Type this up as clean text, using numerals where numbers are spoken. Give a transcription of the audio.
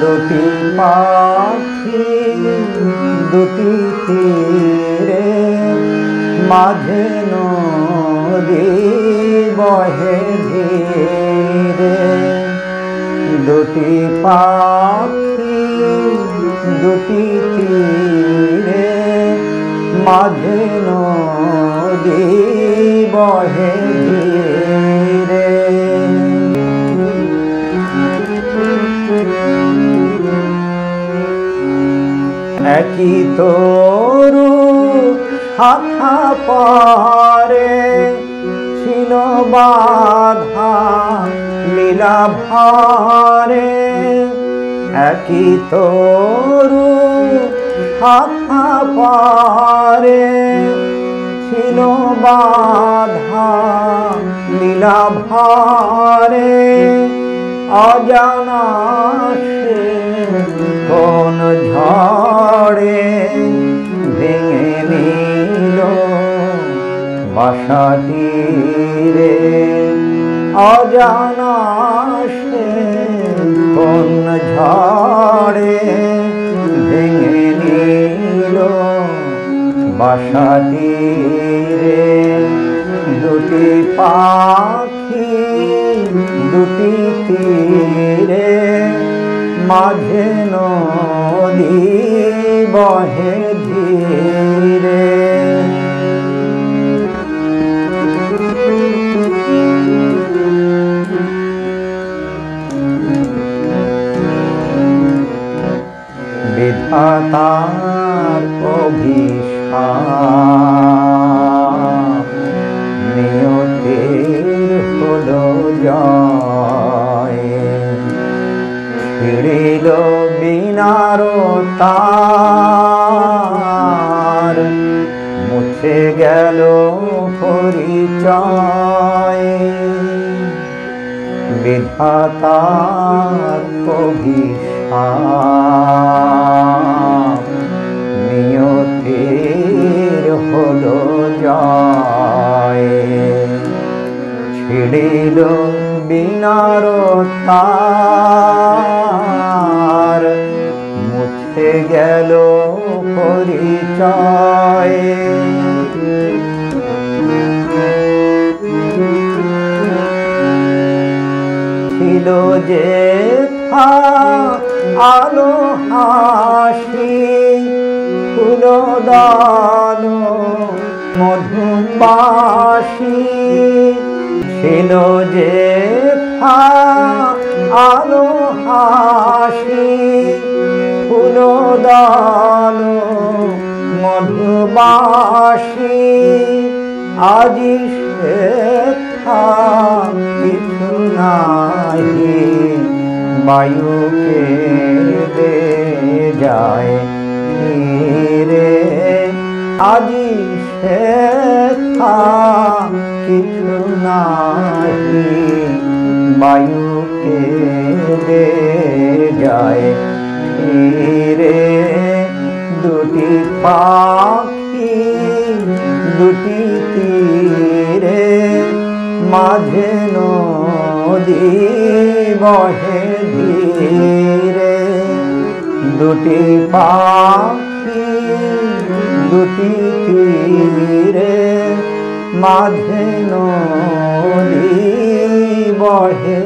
দুটি পাখি দুটি তীরে, মাঝে নদী বহে ধীরে। দুটি পাখি দুটি তীরে, মাঝে নদী বহে ধীরে। একই তরু শাখা পারে, ছিল বাধা লীলা ভারে। একই তরু শাখা পারে, ছিল বাধা লীলা ভারে। অজানা সে কোন ঝড়ে ভেঙে নিল বাসাটি রে। অজানা সে কোন ঝড়ে ভেঙে নিল বাসাটি রে। দুটি পাখি দুটি তীরে, মাঝে নদী বহে ধীরে। বিধাতার অভিশাপ, নিয়তির হলো জয়। ছিঁড়িল বীণার তার, মুছে গেল পরিচয়। বিধাতার অভিশাপ, নিয়তির হলো জয়। ছিঁড়িল বীণার তার, মুছে গেল পরিচয়। ছিল যে আলো হাসি, ফুলদান মধুবাসী। ছিল যে আলো হাসি, ফুলদান মধুবাসী। আজি সে কিছু নাহি, বায়ুকে দে যায় রে। আজি সে কিছু নাহি, বায়ুকে দে যায় রে। দুটি পাখি দুটি তীরে, মাঝে নদী বহে ধীরে। দুটি পাখি দুটি তীরে, মাঝে নদী বহে